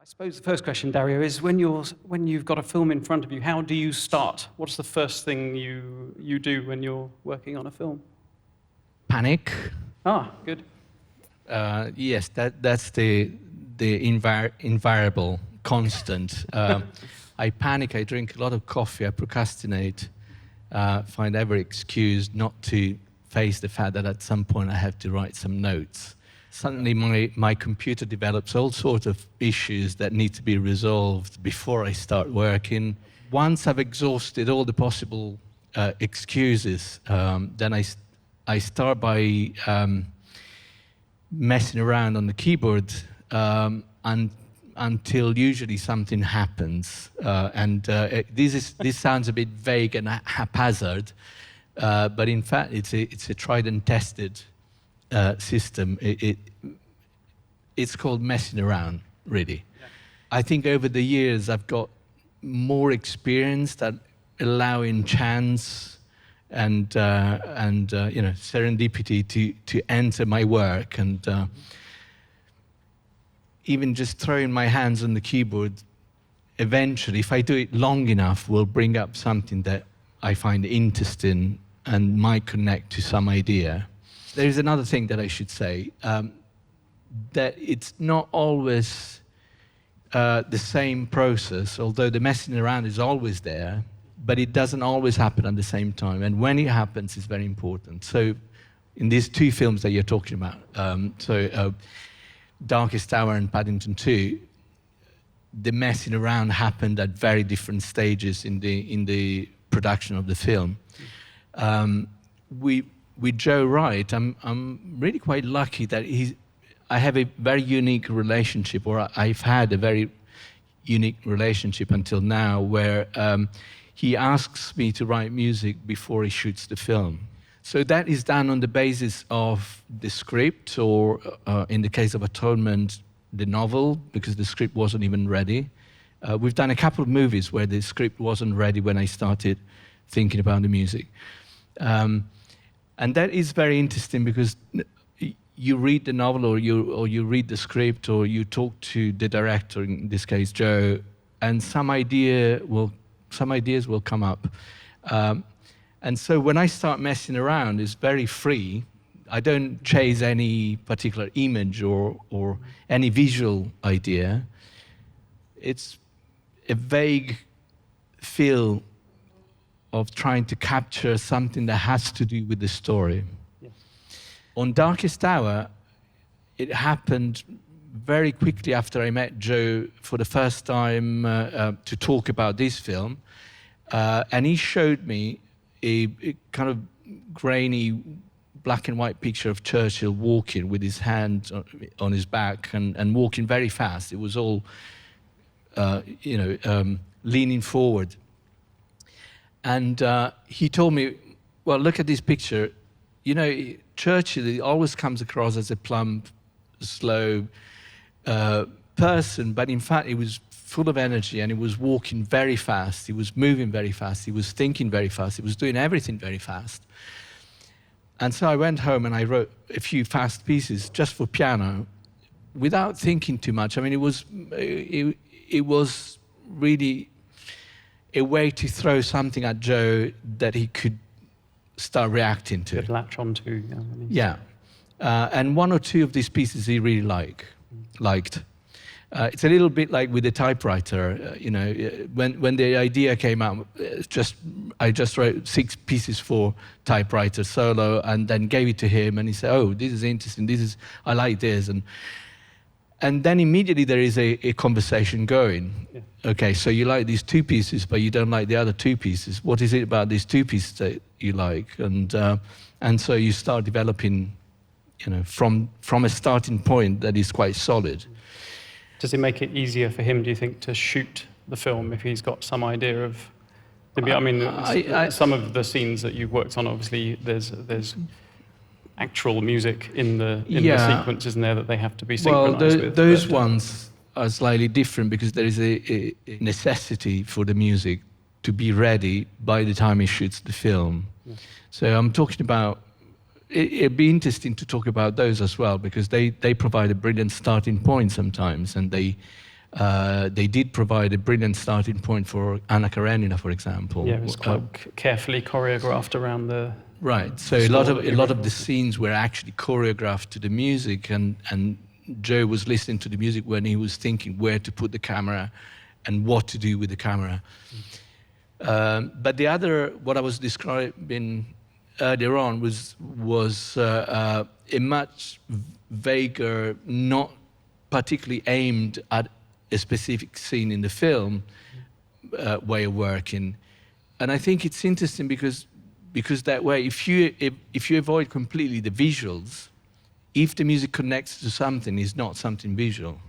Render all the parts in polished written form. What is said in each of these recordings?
I suppose the first question, Dario, is when you've got a film in front of you, how do you start? What's the first thing you do when you're working on a film? Panic. Ah, good. Yes, that's the invariable constant. I panic. I drink a lot of coffee. I procrastinate. Find every excuse not to face the fact that at some point I have to write some notes. Suddenly my computer develops all sorts of issues that need to be resolved before I start working. Once I've exhausted all the possible excuses, then I start by messing around on the keyboard until usually something happens. This sounds a bit vague and haphazard, but in fact it's a tried and tested system. It's called messing around, really. Yeah. I think over the years I've got more experience at allowing chance and serendipity to enter my work, and even just throwing my hands on the keyboard, eventually, if I do it long enough, will bring up something that I find interesting and might connect to some idea. There is another thing that I should say, that it's not always the same process, although the messing around is always there, but it doesn't always happen at the same time. And when it happens, it's very important. So in these two films that you're talking about, Darkest Hour and Paddington 2, the messing around happened at very different stages in the production of the film. With Joe Wright, I'm really quite lucky that I have a very unique relationship, or I've had a very unique relationship until now, where he asks me to write music before he shoots the film. So that is done on the basis of the script, or in the case of Atonement, the novel, because the script wasn't even ready. We've done a couple of movies where the script wasn't ready when I started thinking about the music. And that is very interesting, because you read the novel, or you read the script, or you talk to the director, in this case Joe, and some ideas will come up. And so when I start messing around, it's very free. I don't chase any particular image or any visual idea. It's a vague feel of trying to capture something that has to do with the story. Yeah. On Darkest Hour, it happened very quickly after I met Joe for the first time to talk about this film. And he showed me a kind of grainy black and white picture of Churchill walking with his hand on his back and walking very fast. It was all, leaning forward. And he told me, well, look at this picture. You know, Churchill always comes across as a plump, slow person, but in fact he was full of energy, and he was walking very fast, he was moving very fast, he was thinking very fast, he was doing everything very fast. And so I went home and I wrote a few fast pieces just for piano without thinking too much. I mean, it was really a way to throw something at Joe that he could start reacting to. Could latch onto. Yeah. And one or two of these pieces he really liked. It's a little bit like with the typewriter, when the idea came out, I just wrote 6 pieces for typewriter solo, and then gave it to him, and he said, "Oh, this is interesting. I like this," and then immediately there is a conversation going. Yeah. Okay, so you like these 2 pieces, but you don't like the other 2 pieces. What is it about these 2 pieces that you like? And so you start developing, from a starting point that is quite solid. Does it make it easier for him, do you think, to shoot the film if he's got some idea of? Some of the scenes that you've worked on, obviously, there's actual music in the sequence, isn't there, that they have to be synchronized with? Well, those ones are slightly different, because there is a necessity for the music to be ready by the time he shoots the film. Yeah. So I'm talking about. It'd be interesting to talk about those as well, because they provide a brilliant starting point sometimes, and they They did provide a brilliant starting point for Anna Karenina, for example. Yeah, it was quite carefully choreographed around the... Right. So a lot of the scenes were actually choreographed to the music, and Joe was listening to the music when he was thinking where to put the camera and what to do with the camera. But the other, what I was describing earlier on, was a much vaguer, not particularly aimed at a specific scene in the film way of working. And I think it's interesting because that way, if you avoid completely the visuals, if the music connects to something, it's not something visual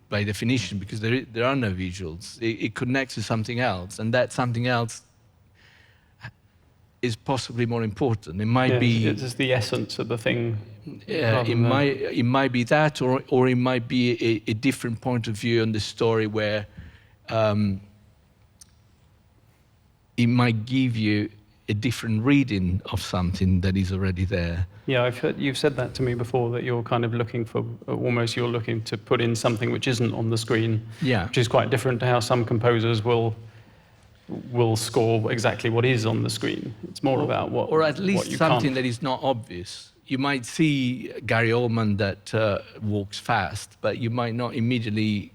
by definition, because there are no visuals. It connects to something else, and that something else is possibly more important. It might be... It's the essence of the thing. It might be that, or it might be a different point of view on the story where it might give you a different reading of something that is already there. Yeah, I've heard you've said that to me before, that you're kind of looking for, almost you're looking to put in something which isn't on the screen. Yeah. Which is quite different to how some composers will score exactly what is on the screen. It's more about what... Or at least something can't. that is not obvious. You might see Gary Oldman that walks fast, but you might not immediately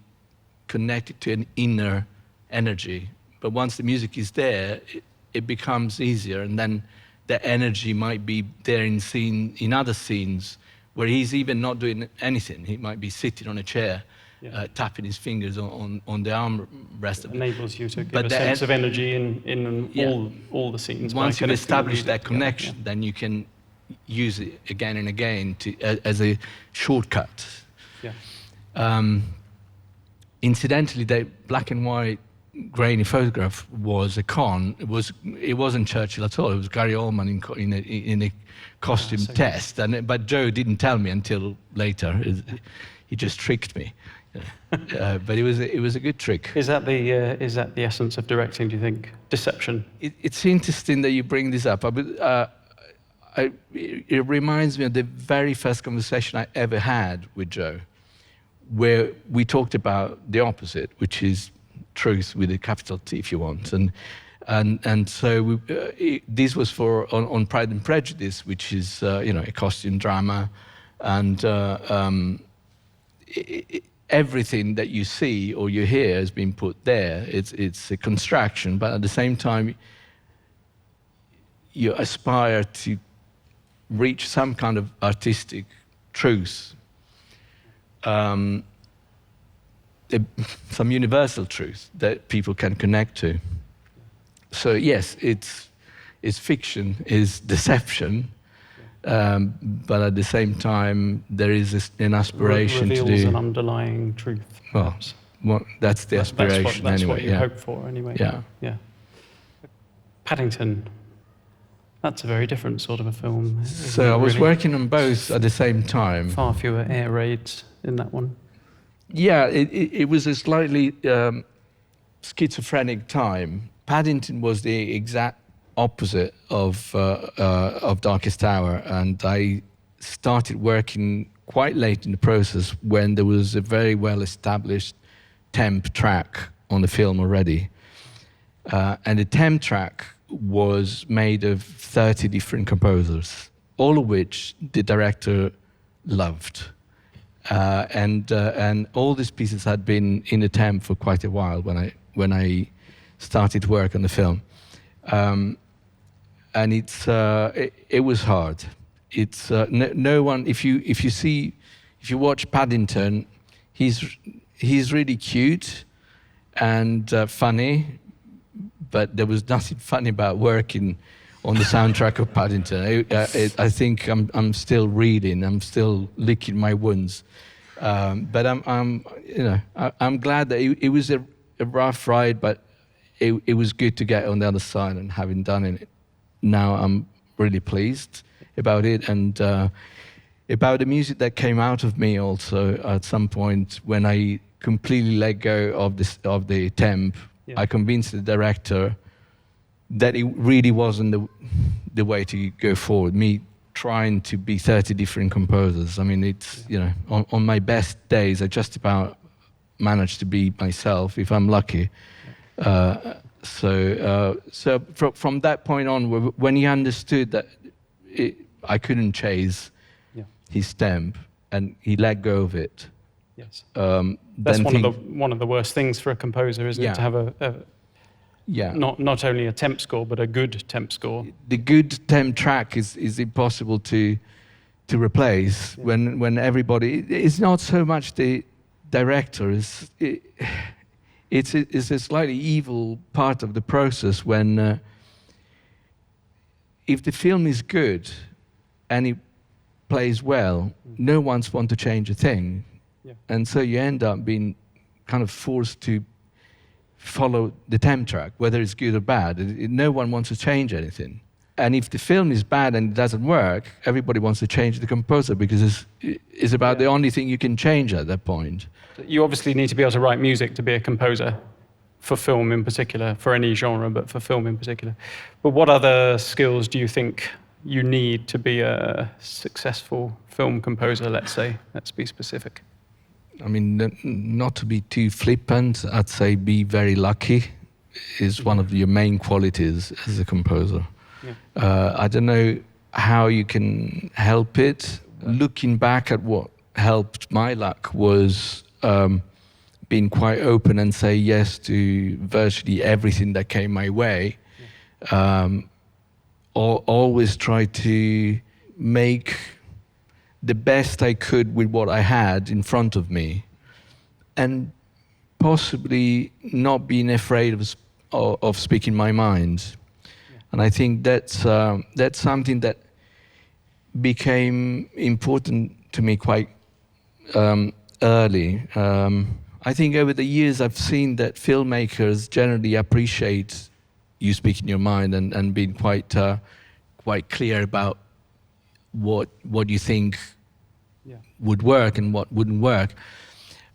connect it to an inner energy. But once the music is there, it becomes easier, and then the energy might be there in other scenes where he's even not doing anything. He might be sitting on a chair, tapping his fingers on the armrest. It enables you to give a sense of energy in all the scenes. Once you establish that connection, then you can use it again and again as a shortcut. Yeah. Incidentally, the black and white grainy photograph was a con. It wasn't Churchill at all. It was Gary Oldman in a costume test. But Joe didn't tell me until later. He just tricked me. But it was a good trick. Is that the essence of directing, do you think? Deception. It's interesting that you bring this up. It reminds me of the very first conversation I ever had with Joe, where we talked about the opposite, which is truth with a capital T, if you want, and so this was on Pride and Prejudice, which is a costume drama, and everything that you see or you hear has been put there. It's a construction, but at the same time, you aspire to reach some kind of artistic truth. Some universal truth that people can connect to. So yes, it's fiction, it's deception, but at the same time there is an aspiration to do... Reveals an underlying truth. Well, that's the aspiration that's anyway. What you hope for anyway. Yeah. Paddington. That's a very different sort of a film. So I was working on both at the same time. Far fewer air raids in that one. Yeah, it was a slightly schizophrenic time. Paddington was the exact opposite of Darkest Hour, and I started working quite late in the process when there was a very well-established temp track on the film already. And the temp track was made of 30 different composers, all of which the director loved. And all these pieces had been in the temp for quite a while when I started work on the film, and it was hard. It's no one. If you watch Paddington, he's really cute and funny, but there was nothing funny about working on the soundtrack of Paddington. I think I'm still reading. I'm still licking my wounds. But I'm glad that it was a rough ride, but it was good to get on the other side, and having done it, now I'm really pleased about it, and about the music that came out of me also at some point when I completely let go of the temp. Yeah. I convinced the director that it really wasn't the way to go forward. Me trying to be 30 different composers. I mean, it's, on my best days, I just about manage to be myself if I'm lucky. From that point on, when he understood that I couldn't chase his temp, and he let go of it. Yes. That's then one of the worst things for a composer, isn't it? To have not only a temp score, but a good temp score. The good temp track is impossible to replace when everybody. It's not so much the director. It's a slightly evil part of the process when if the film is good and it plays well, no one's want to change a thing. Yeah. And so you end up being kind of forced to follow the temp track, whether it's good or bad. No one wants to change anything. And if the film is bad and it doesn't work, everybody wants to change the composer because it's about the only thing you can change at that point. You obviously need to be able to write music to be a composer, for film in particular, for any genre, but for film in particular. But what other skills do you think you need to be a successful film composer, let's say? Let's be specific. I mean, not to be too flippant, I'd say be very lucky is one of your main qualities as a composer. Yeah. I don't know how you can help it. Looking back at what helped my luck was being quite open and say yes to virtually everything that came my way. Always try to make the best I could with what I had in front of me, and possibly not being afraid of speaking my mind. Yeah. And I think that's something that became important to me quite early. I think over the years I've seen that filmmakers generally appreciate you speaking your mind and being quite clear about what you think would work and what wouldn't work.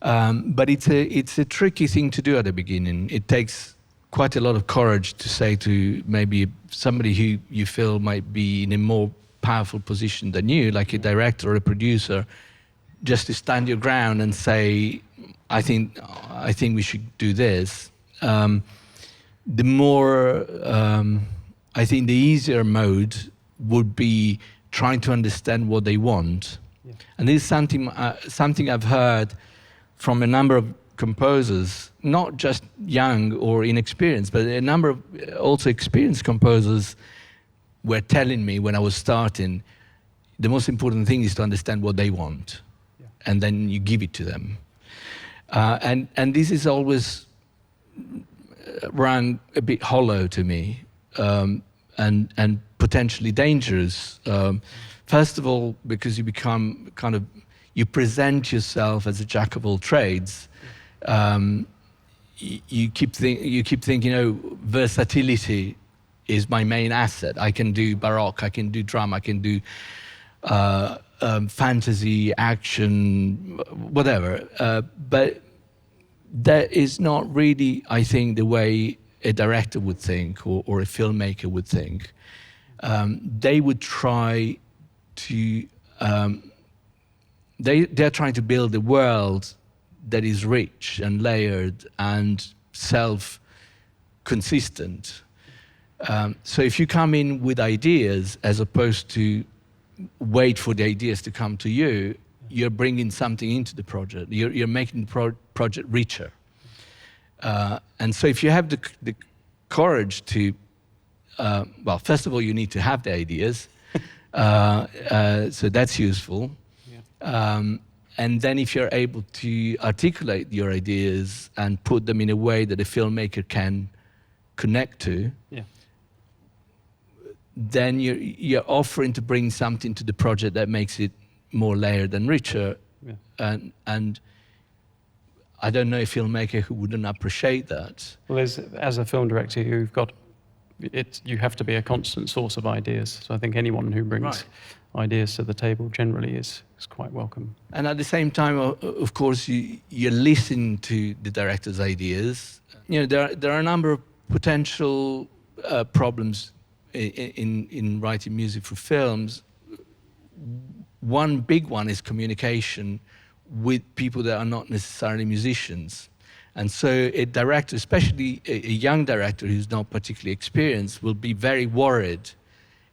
But it's a tricky thing to do at the beginning. It takes quite a lot of courage to say to maybe somebody who you feel might be in a more powerful position than you, like a director or a producer, just to stand your ground and say, I think we should do this. The more, I think the easier mode would be trying to understand what they want. Yeah. And this is something I've heard from a number of composers, not just young or inexperienced, but a number of also experienced composers were telling me when I was starting, the most important thing is to understand what they want, and then you give it to them. And this is always rang a bit hollow to me, and potentially dangerous. First of all, because you become you present yourself as a jack of all trades. You keep thinking, versatility is my main asset. I can do baroque, I can do drama, I can do fantasy, action, whatever. But that is not really, I think, the way a director would think or a filmmaker would think. They would try to, they're trying to build a world that is rich and layered and self-consistent. So if you come in with ideas as opposed to wait for the ideas to come to you, you're bringing something into the project. You're making the project richer. And so if you have the courage to, well, first of all, you need to have the ideas. So that's useful. Yeah. And then if you're able to articulate your ideas and put them in a way that a filmmaker can connect to, then you're offering to bring something to the project that makes it more layered and richer. Yeah. And I don't know a filmmaker who wouldn't appreciate that. Well, as a film director, you have to be a constant source of ideas. So I think anyone who brings ideas to the table generally is quite welcome. And at the same time, of course, you listen to the director's ideas. There are a number of potential problems in writing music for films. One big one is communication with people that are not necessarily musicians. And so a director, especially a young director who's not particularly experienced, will be very worried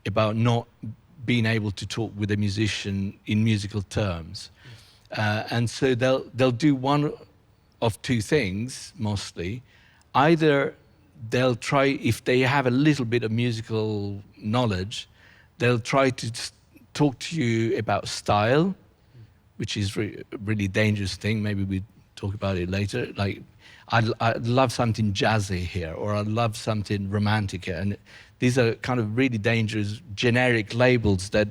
about not being able to talk with a musician in musical terms. And so they'll do one of two things mostly. Either they'll try, if they have a little bit of musical knowledge, they'll try to talk to you about style, which is a really dangerous thing. Maybe we talk about it later. Like, I'd love something jazzy here, or I'd love something romantic here. And these are kind of really dangerous generic labels that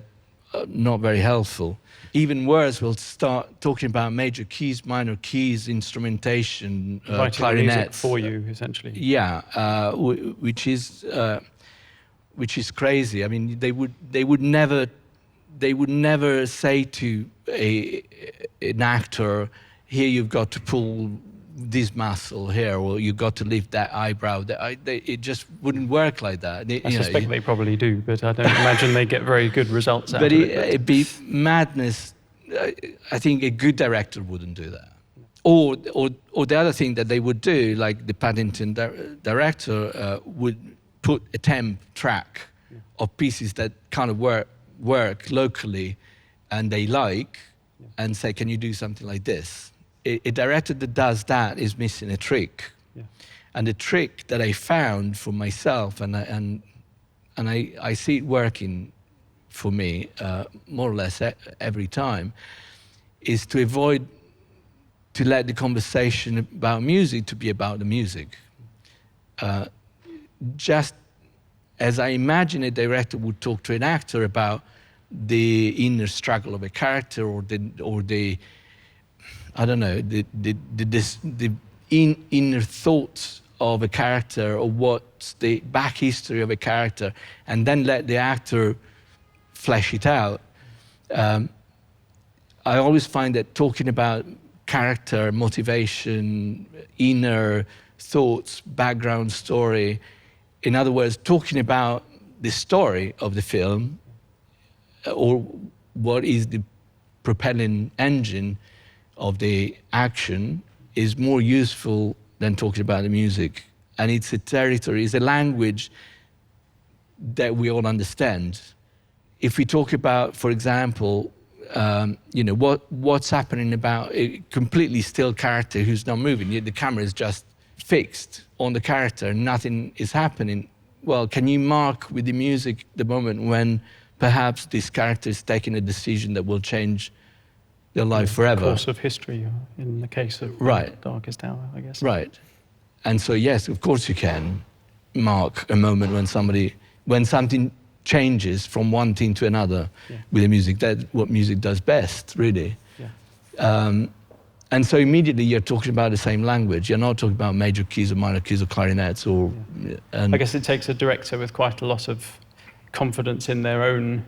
are not very helpful. Even worse, we'll start talking about major keys, minor keys, instrumentation, clarinets for you, essentially. Yeah, which is crazy. I mean, they would never say to an actor, here you've got to pull this muscle here, or you've got to lift that eyebrow. It just wouldn't work like that. I suspect they probably do, but I don't imagine they get very good results out of it. But it'd be madness. I think a good director wouldn't do that. Or the other thing that they would do, like the Paddington director, would put a temp track of pieces that kind of work locally and they like, and say, can you do something like this? A director that does that is missing a trick. Yeah. And the trick that I found for myself, and I see it working for me more or less every time, is to avoid to let the conversation about music to be about the music. Just as I imagine a director would talk to an actor about the inner struggle of a character, or the I don't know, the inner thoughts of a character, or what's the back history of a character, and then let the actor flesh it out. I always find that talking about character, motivation, inner thoughts, background story, in other words, talking about the story of the film, or what is the propelling engine of the action, is more useful than talking about the music. And it's a territory, it's a language that we all understand. If we talk about, for example, what's happening about a completely still character who's not moving, the camera is just fixed on the character and nothing is happening. Well, can you mark with the music the moment when perhaps this character is taking a decision that will change their life forever? The course of history, in the case of Darkest Hour, I guess. Right. And so, yes, of course you can mark a moment when something changes from one thing to another with the music. That's what music does best, really. Yeah. And so immediately you're talking about the same language. You're not talking about major keys or minor keys or clarinets or... I guess it takes a director with quite a lot of confidence in their own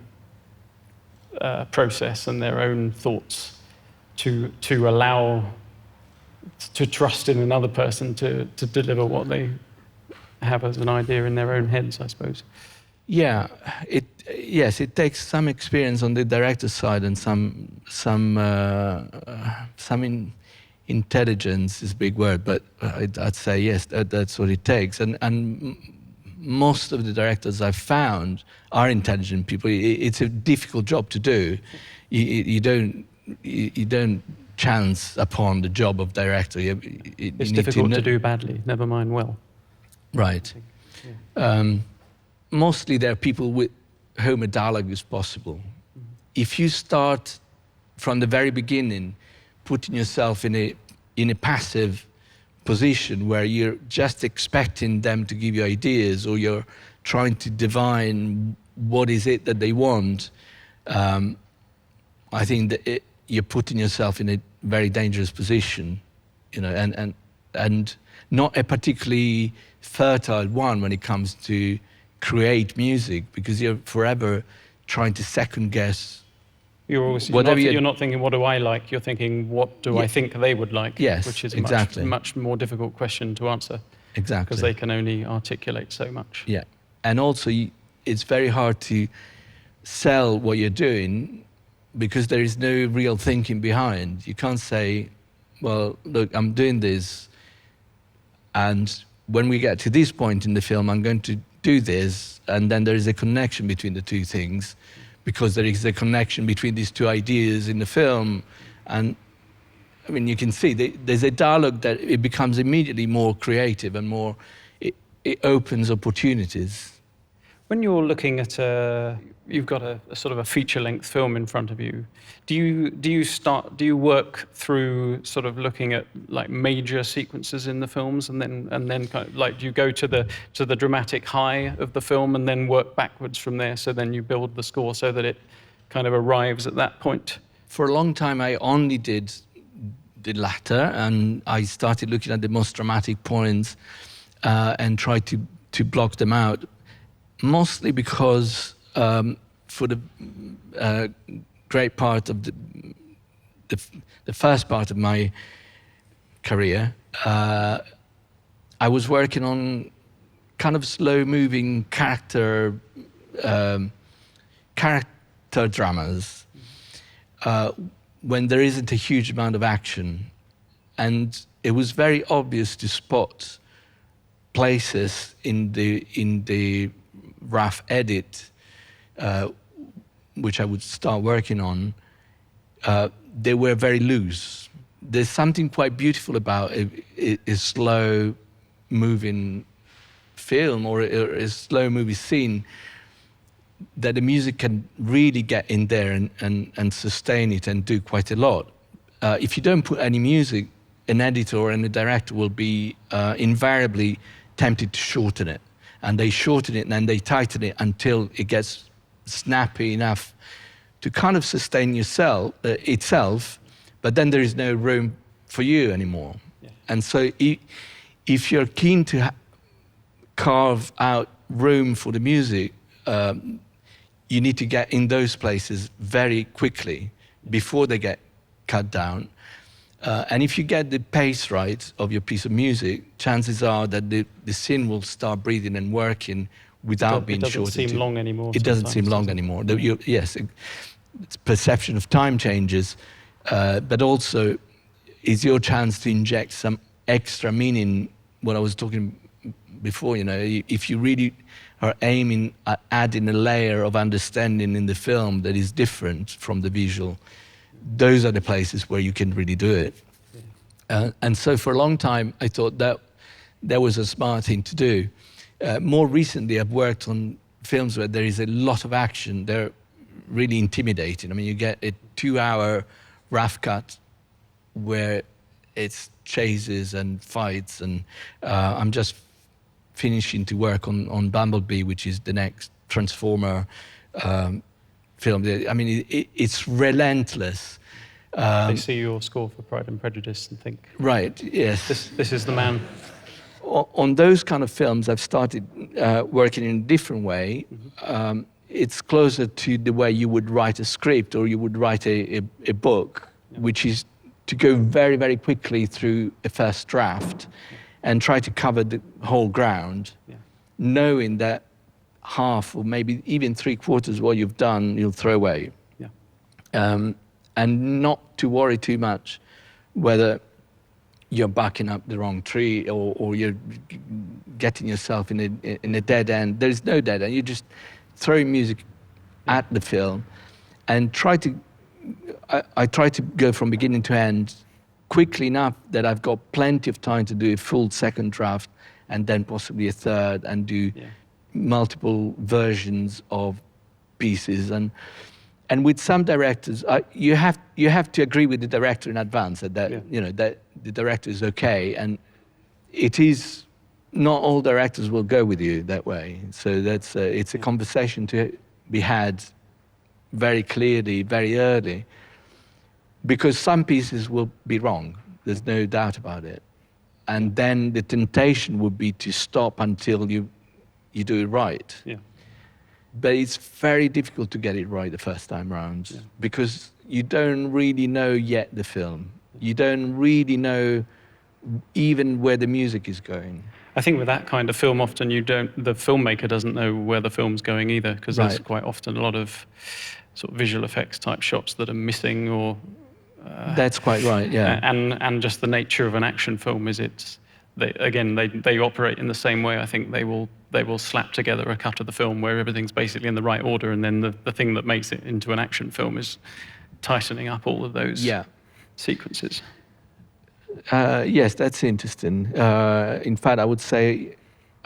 process and their own thoughts to allow, to trust in another person to deliver what they have as an idea in their own heads, I suppose. Yeah, it takes some experience on the director's side and some intelligence is a big word, but I'd say yes, that's what it takes. And most of the directors I've found are intelligent people. It's a difficult job to do. You don't chance upon the job of director. It's difficult to do badly, never mind well. Right. Yeah. Mostly there are people with whom a dialogue is possible. Mm-hmm. If you start from the very beginning, putting yourself in a passive position where you're just expecting them to give you ideas, or you're trying to divine what is it that they want, I think that you're putting yourself in a very dangerous position, and not a particularly fertile one when it comes to create music, because you're forever trying to second guess. You're not thinking, what do I like? You're thinking, what do I think they would like? Yes, which is exactly. a much more difficult question to answer. Exactly. Because they can only articulate so much. Yeah. And also, it's very hard to sell what you're doing because there is no real thinking behind. You can't say, well, look, I'm doing this, and when we get to this point in the film, I'm going to do this, and then there is a connection between the two things, because there is a connection between these two ideas in the film. And I mean, you can see there's a dialogue that it becomes immediately more creative and more, it opens opportunities. When you're looking at you've got a sort of a feature-length film in front of you, do you work through sort of looking at like major sequences in the films, and then kind of like, do you go to the dramatic high of the film and then work backwards from there, so then you build the score so that it kind of arrives at that point? For a long time, I only did the latter, and I started looking at the most dramatic points and tried to block them out. Mostly because for the great part of the first part of my career, I was working on kind of slow-moving character dramas when there isn't a huge amount of action, and it was very obvious to spot places in the rough edit, which I would start working on. They were very loose. There's something quite beautiful about a slow-moving film or a slow-movie scene, that the music can really get in there and sustain it and do quite a lot. If you don't put any music, an editor and a director will be invariably tempted to shorten it. And they shorten it and then they tighten it until it gets snappy enough to kind of sustain itself, but then there is no room for you anymore. Yeah. And so if you're keen to carve out room for the music, you need to get in those places very quickly before they get cut down. And if you get the pace right of your piece of music, chances are that the scene will start breathing and working without being shortened. It doesn't seem long anymore. It doesn't seem long anymore. Yes, it's perception of time changes, but also it's your chance to inject some extra meaning. What I was talking before, if you really are aiming at adding a layer of understanding in the film that is different from the visual, those are the places where you can really do it. And so for a long time, I thought that was a smart thing to do. More recently, I've worked on films where there is a lot of action. They're really intimidating. I mean, you get a 2-hour rough cut where it's chases and fights. And I'm just finishing to work on Bumblebee, which is the next Transformer film. I mean, it's relentless. They see your score for Pride and Prejudice and think, right, yes. This is the man. On those kind of films, I've started working in a different way. Mm-hmm. It's closer to the way you would write a script or you would write a book, which is to go very, very quickly through a first draft and try to cover the whole ground, knowing that half or maybe even 3/4 what you've done, you'll throw away. And not to worry too much whether you're backing up the wrong tree or you're getting yourself in a dead end. There is no dead end. You just throw music at the film and I try to go from beginning to end quickly enough that I've got plenty of time to do a full second draft and then possibly a third and do multiple versions of pieces. And with some directors, you have to agree with the director in advance that that the director is okay, and it is not all directors will go with you that way. So that's it's a conversation to be had very clearly, very early, because some pieces will be wrong. There's no doubt about it, and then the temptation would be to stop until you do it right. Yeah. But it's very difficult to get it right the first time round because you don't really know yet the film. You don't really know even where the music is going. I think with that kind of film, often the filmmaker doesn't know where the film's going either, because there's quite often a lot of sort of visual effects type shots that are missing, or That's quite right, yeah. and just the nature of an action film is they operate in the same way. I think they will slap together a cut of the film where everything's basically in the right order, and then the thing that makes it into an action film is tightening up all of those sequences. Yes, that's interesting. In fact, I would say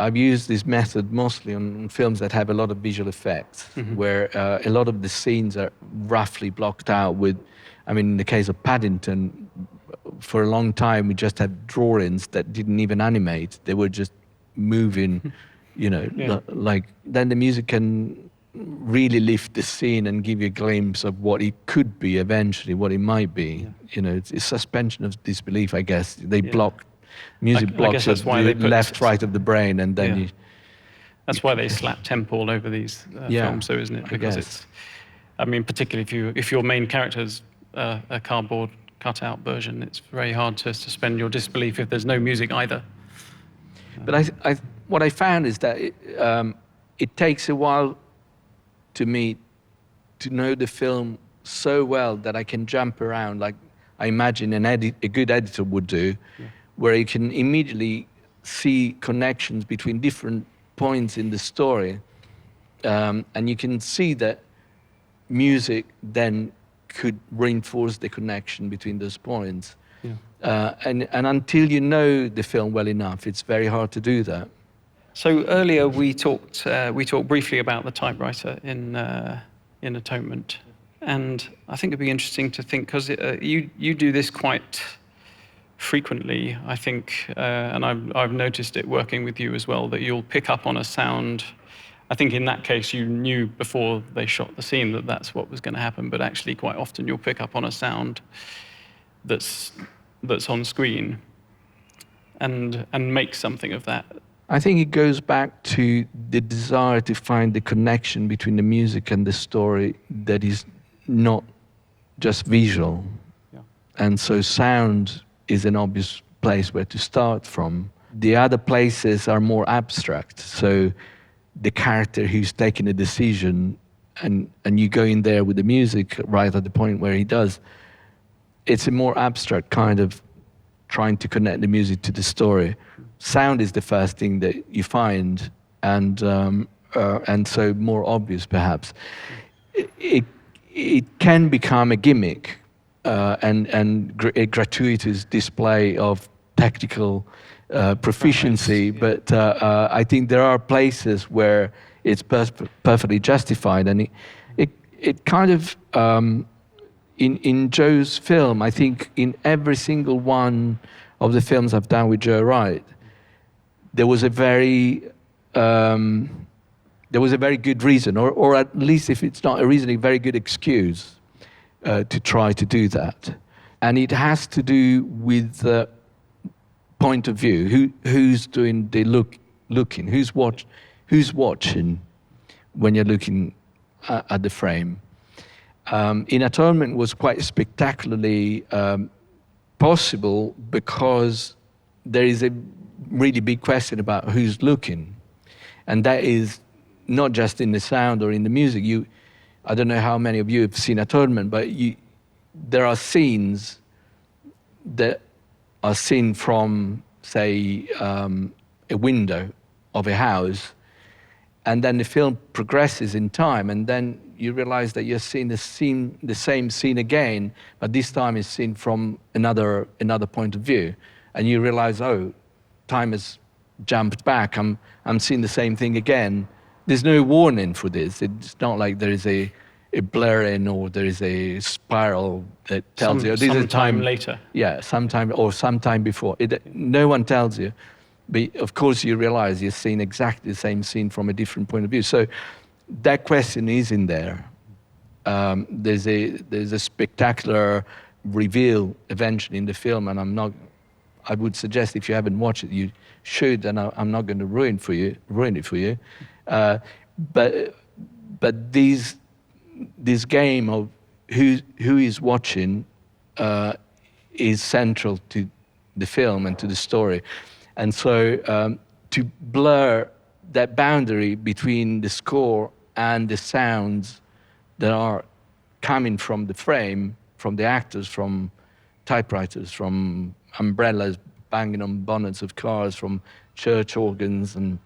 I've used this method mostly on films that have a lot of visual effects, where a lot of the scenes are roughly blocked out with, I mean, in the case of Paddington, for a long time we just had drawings that didn't even animate. They were just moving, like, then the music can really lift the scene and give you a glimpse of what it could be eventually, what it might be. It's suspension of disbelief, I guess. They block, music blocks the left, right of the brain, and then That's why they slap temp all over these films, so isn't it? Because I mean, particularly if your main character's a cardboard cutout version, it's very hard to suspend your disbelief if there's no music either. But what I found is that it takes a while to me to know the film so well that I can jump around, like I imagine a good editor would do, where you can immediately see connections between different points in the story, and you can see that music then could reinforce the connection between those points. And until you know the film well enough, it's very hard to do that. So earlier we talked briefly about the typewriter in Atonement, and I think it'd be interesting to think, because you do this quite frequently, I think, and I've noticed it working with you as well, that you'll pick up on a sound. I think in that case you knew before they shot the scene that that's what was going to happen, but actually quite often you'll pick up on a sound that's on screen and make something of that. I think it goes back to the desire to find the connection between the music and the story that is not just visual. And so sound is an obvious place where to start from. The other places are more abstract. So the character who's taking a decision, and you go in there with the music right at the point where he does, it's a more abstract kind of trying to connect the music to the story. Sound is the first thing that you find, and so more obvious perhaps. It can become a gimmick and a gratuitous display of technical proficiency, but I think there are places where it's perfectly justified, and it kind of in Joe's film, I think in every single one of the films I've done with Joe Wright, there was a very good reason, or at least if it's not a reason, a very good excuse to try to do that. And it has to do with the point of view. Who's doing the looking? Who's watching when you're looking at the frame? In Atonement was quite spectacularly possible because there is a really big question about who's looking, and that is not just in the sound or in the music. I don't know how many of you have seen Atonement, but there are scenes that are seen from, say, a window of a house, and then the film progresses in time, and then you realize that you're seeing the same scene again, but this time it's seen from another point of view, and you realize, oh, time has jumped back. I'm seeing the same thing again. There's no warning for this. It's not like there is a blurring or there is a spiral that tells you this is time later. Yeah, sometime before. No one tells you, but of course you realize you're seeing exactly the same scene from a different point of view. So that question is in there. There's a spectacular reveal eventually in the film, and I would suggest if you haven't watched it, you should, and I'm not going to ruin it for you. But this game of who is watching is central to the film and to the story, and so to blur that boundary between the score and the sounds that are coming from the frame, from the actors, from typewriters, from umbrellas banging on bonnets of cars, from church organs and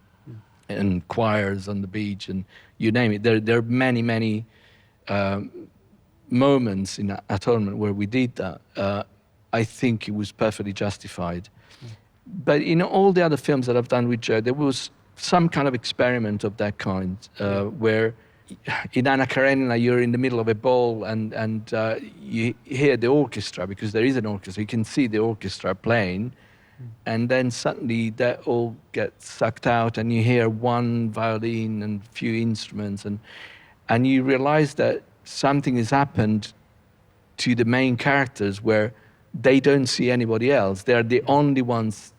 choirs on the beach, and you name it. There are many moments in Atonement where we did that. I think it was perfectly justified. But in all the other films that I've done with Joe, there was some kind of experiment of that kind, where in Anna Karenina you're in the middle of a ball and you hear the orchestra, because there is an orchestra. You can see the orchestra playing, and then suddenly that all gets sucked out and you hear one violin and a few instruments, and you realize that something has happened to the main characters where they don't see anybody else. They're the only ones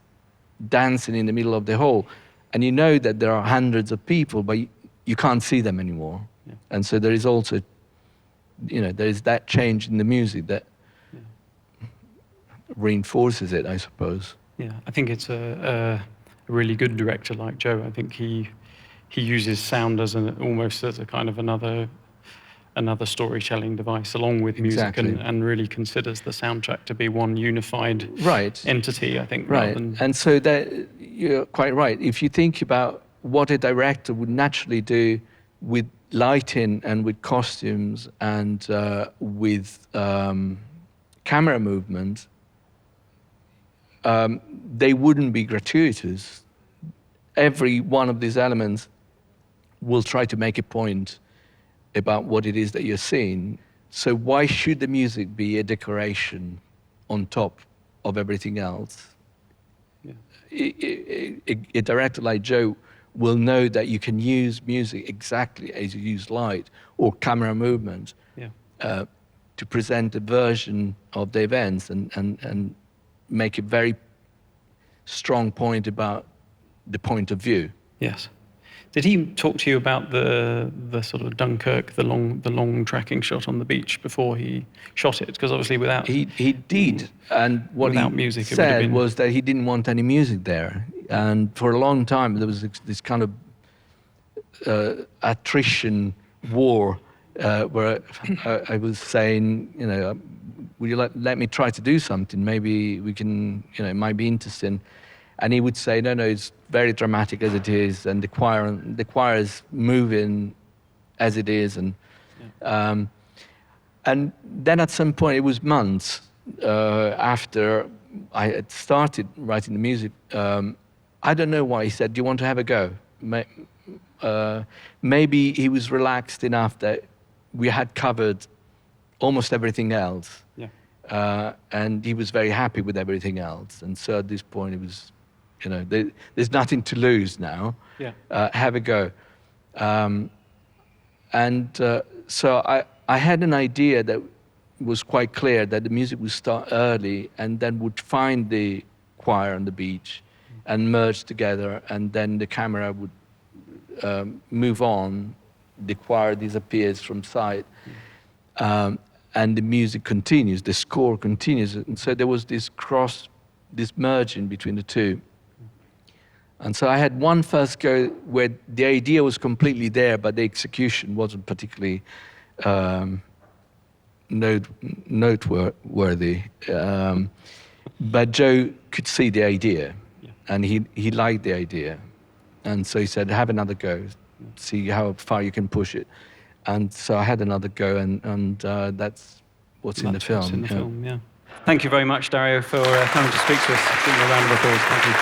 dancing in the middle of the hall. And you know that there are hundreds of people, but you can't see them anymore. Yeah. And so there is also, there is that change in the music that reinforces it, I suppose. Yeah, I think it's a really good director like Joe. I think he uses sound as almost as a kind of another storytelling device along with music, and really considers the soundtrack to be one unified entity, I think. Right, and so that you're quite right. If you think about what a director would naturally do with lighting and with costumes and with camera movement, they wouldn't be gratuitous. Every one of these elements will try to make a point about what it is that you're seeing. So why should the music be a decoration on top of everything else? Yeah. A director like Joe will know that you can use music exactly as you use light or camera movement to present a version of the events and make a very strong point about the point of view. Yes. Did he talk to you about the sort of Dunkirk, the long tracking shot on the beach before he shot it? Because obviously without he did, and what he music, said was that he didn't want any music there, and for a long time there was this kind of attrition war where I was saying, will you let me try to do something? Maybe we can, it might be interesting. And he would say, no, it's very dramatic as it is, and the choir is moving as it is, and then at some point, it was months after I had started writing the music. I don't know why he said, "Do you want to have a go?" Maybe he was relaxed enough that we had covered almost everything else, and he was very happy with everything else. And so at this point, it was. There's nothing to lose now. Yeah. Have a go. So I had an idea that was quite clear, that the music would start early and then would find the choir on the beach and merge together, and then the camera would move on, the choir disappears from sight, and the music continues, the score continues. And so there was this merging between the two. And so I had one first go where the idea was completely there, but the execution wasn't particularly noteworthy. But Joe could see the idea, and he liked the idea. And so he said, have another go, see how far you can push it. And so I had another go, and that's what's in the film. Thank you very much, Dario, for coming to speak to us. Give me a round of applause. Thank you.